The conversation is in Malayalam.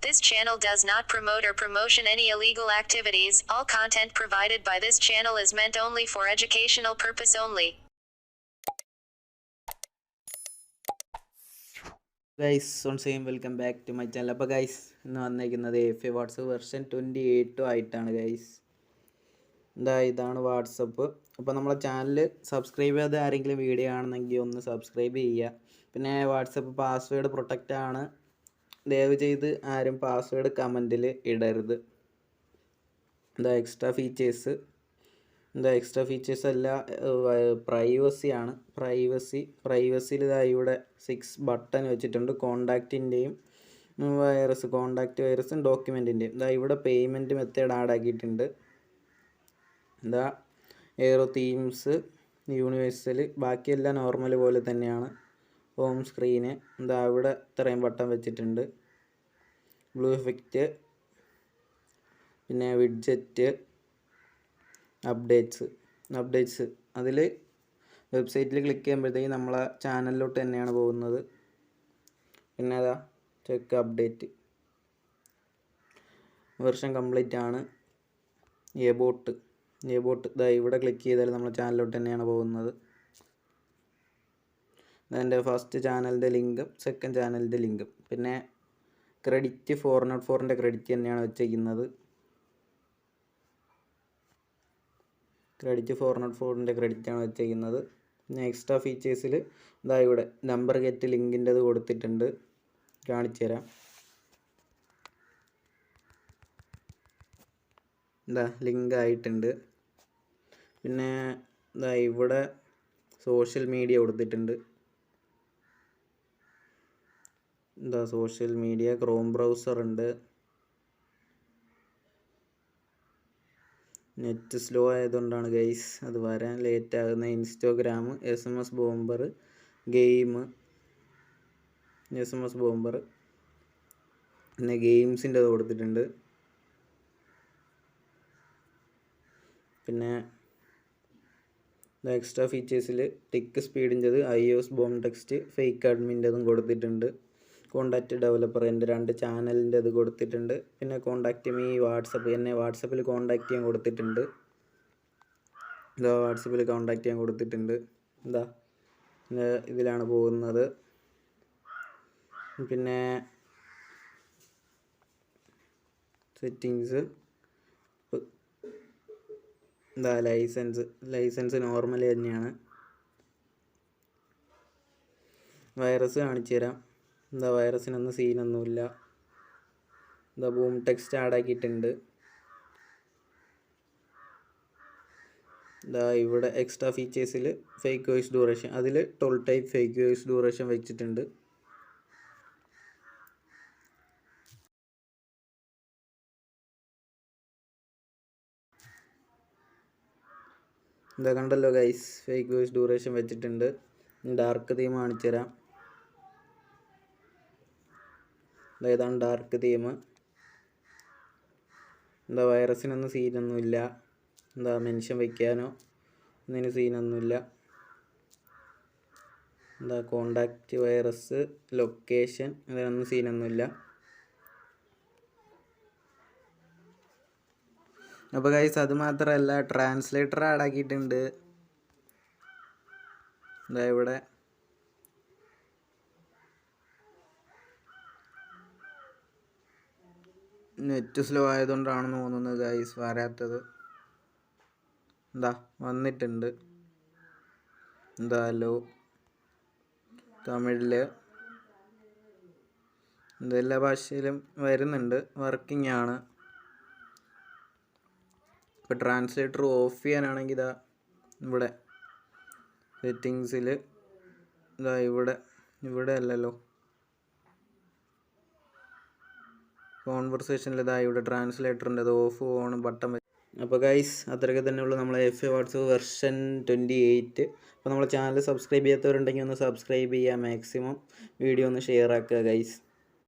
This channel does not promote or promotion any illegal activities. All content provided by this channel is meant only for educational purpose only. Guys, once again welcome back to my channel. അപ്പോൾ ഗൈസ് ഇന്ന് വന്നിരിക്കുന്നത് AFA വാട്സപ്പ് വെർഷൻ 28 ആയിട്ടാണ് ഗൈസ്. ഇതാണ് വാട്സപ്പ്. അപ്പോൾ നമ്മളെ ചാനൽ സബ്സ്ക്രൈബ് ചെയ്യാതെ ആരെങ്കിലും വീഡിയോ കാണുന്നെങ്കിൽ ഒന്ന് സബ്സ്ക്രൈബ് ചെയ്യുക. പിന്നെ വാട്സപ്പ് പാസ്വേഡ് പ്രൊട്ടക്റ്റ് ആണ്, ദയവ് ചെയ്ത് ആരും പാസ്വേഡ് കമൻറ്റിൽ ഇടരുത്. എക്സ്ട്രാ ഫീച്ചേഴ്സ് അല്ല, പ്രൈവസി ആണ്. പ്രൈവസിയിൽ ഇവിടെ 6 ബട്ടൺ വെച്ചിട്ടുണ്ട്. കോണ്ടാക്റ്റിൻ്റെയും കോണ്ടാക്റ്റ് വൈറസും ഡോക്യുമെൻറ്റിൻ്റെയും. ഇവിടെ പേയ്മെൻറ്റ് മെത്തേഡ് ആഡ് ആക്കിയിട്ടുണ്ട്. എയ്റോ തീംസ് യൂണിവേഴ്സൽ, ബാക്കിയെല്ലാം നോർമൽ പോലെ തന്നെയാണ്. ഹോം സ്ക്രീന് ഇവിടെ ഇത്രയും ബട്ടൺ വെച്ചിട്ടുണ്ട്. ബ്ലൂ എഫക്റ്റ്, പിന്നെ വിഡ്ജറ്റ്, അപ്ഡേറ്റ്സ് അതിൽ വെബ്സൈറ്റിൽ ക്ലിക്ക് ചെയ്യുമ്പോഴത്തേക്കും നമ്മളെ ചാനലിലോട്ട് തന്നെയാണ് പോകുന്നത്. പിന്നെ ചെക്ക് അപ്ഡേറ്റ് വെർഷൻ കംപ്ലീറ്റ് ആണ്. എബോട്ട് ഇവിടെ ക്ലിക്ക് ചെയ്താൽ നമ്മളെ ചാനലിലോട്ട് തന്നെയാണ് പോകുന്നത്. എൻ്റെ ഫസ്റ്റ് ചാനലിൻ്റെ ലിങ്കും സെക്കൻഡ് ചാനലിൻ്റെ ലിങ്കും. പിന്നെ ക്രെഡിറ്റ് 404ൻ്റെ ക്രെഡിറ്റ് തന്നെയാണ് വെച്ചിരിക്കുന്നത്. ക്രെഡിറ്റാണ് വെച്ചിരിക്കുന്നത്. പിന്നെ എക്സ്ട്രാ ഫീച്ചേഴ്സിൽ ഇവിടെ നമ്പർ ഗെറ്റ് ലിങ്കിൻ്റെത് കൊടുത്തിട്ടുണ്ട്, കാണിച്ചു തരാം. ലിങ്ക് ആയിട്ടുണ്ട്. പിന്നെ ഇവിടെ സോഷ്യൽ മീഡിയ കൊടുത്തിട്ടുണ്ട്. സോഷ്യൽ മീഡിയ, ക്രോം ബ്രൗസർ ഉണ്ട്. നെറ്റ് സ്ലോ ആയതുകൊണ്ടാണ് ഗൈസ് അത് വരാൻ ലേറ്റ് ആകുന്നത്. ഇൻസ്റ്റാഗ്രാം, SMS ബോംബർ, ഗെയിം, പിന്നെ ഗെയിംസിൻ്റെ അത് കൊടുത്തിട്ടുണ്ട്. പിന്നെ എക്സ്ട്രാ ഫീച്ചേഴ്സിൽ ടിക്ക് സ്പീഡിൻ്റെത്, iOS ബോം ടെക്സ്റ്റ്, ഫേക്ക് അഡ്മിൻ്റെതും കൊടുത്തിട്ടുണ്ട്. കോണ്ടാക്റ്റ് ഡെവലപ്പർ എൻ്റെ 2 ചാനലിൻ്റെ ഇത് കൊടുത്തിട്ടുണ്ട്. പിന്നെ കോണ്ടാക്റ്റ് മീ എന്നെ വാട്സപ്പിൽ കോണ്ടാക്റ്റ് ചെയ്യാൻ കൊടുത്തിട്ടുണ്ട്. ഇതിലാണ് പോകുന്നത്. പിന്നെ സെറ്റിങ്സ്, ലൈസൻസ് നോർമൽ തന്നെയാണ്. വൈറസ് കാണിച്ചു തരാം. വൈറസിനൊന്നും സീനൊന്നുമില്ല. ബൂം ടെക്സ്റ്റ് ആഡ് ആക്കിയിട്ടുണ്ട്. ഇവിടെ എക്സ്ട്രാ ഫീച്ചേഴ്സിൽ ഫേക്ക് വോയിസ് ഡ്യൂറേഷൻ, അതിൽ 12 ടൈപ്പ് ഫേക്ക് വോയിസ് ഡ്യൂറേഷൻ വെച്ചിട്ടുണ്ട്. കണ്ടല്ലോ ഗൈസ്, ഫേക്ക് വോയിസ് ഡ്യൂറേഷൻ വെച്ചിട്ടുണ്ട്. ഡാർക്ക് തീം കാണിച്ചു തരാം. ഇതാണ് ഡാർക്ക് തീം. വൈറസിനൊന്നും സീനൊന്നുമില്ല. മെൻഷൻ വയ്ക്കാനോ ഒന്നിനും സീനൊന്നുമില്ല. കോണ്ടാക്റ്റ് വൈറസ്, ലൊക്കേഷൻ, ഇതിനൊന്നും സീനൊന്നുമില്ല. അപ്പോൾ ഗൈസ് അത് മാത്രമല്ല, ട്രാൻസ്ലേറ്റർ ആഡ് ആക്കിയിട്ടുണ്ട്. ഇവിടെ നെറ്റ് സ്ലോ ആയതുകൊണ്ടാണെന്ന് തോന്നുന്നത് ഗൈസ് വരാത്തത്. വന്നിട്ടുണ്ട്. ഹലോ തമിഴിൽ, എല്ലാ ഭാഷയിലും വരുന്നുണ്ട്, വർക്കിംഗ് ആണ്. ഇപ്പോൾ ട്രാൻസ്ലേറ്റർ ഓഫ് ചെയ്യാനാണെങ്കിൽ ഇവിടെ സെറ്റിങ്സിൽ ഇവിടെ അല്ലല്ലോ, കോൺവെർസേഷനിൽ ഇവിടെ ട്രാൻസ്ലേറ്ററിൻ്റെ അത് ഓഫ് ഓൺ ബട്ടൺ. അപ്പോൾ ഗൈസ് അത്രയൊക്കെ തന്നെയുള്ളൂ നമ്മളെ AFA വാട്സപ്പ് വെർഷൻ 28. അപ്പോൾ നമ്മളെ ചാനൽ സബ്സ്ക്രൈബ് ചെയ്യാത്തവരുണ്ടെങ്കിൽ ഒന്ന് സബ്സ്ക്രൈബ് ചെയ്യുക, മാക്സിമം വീഡിയോ ഒന്ന് ഷെയർ ആക്കുക ഗൈസ്.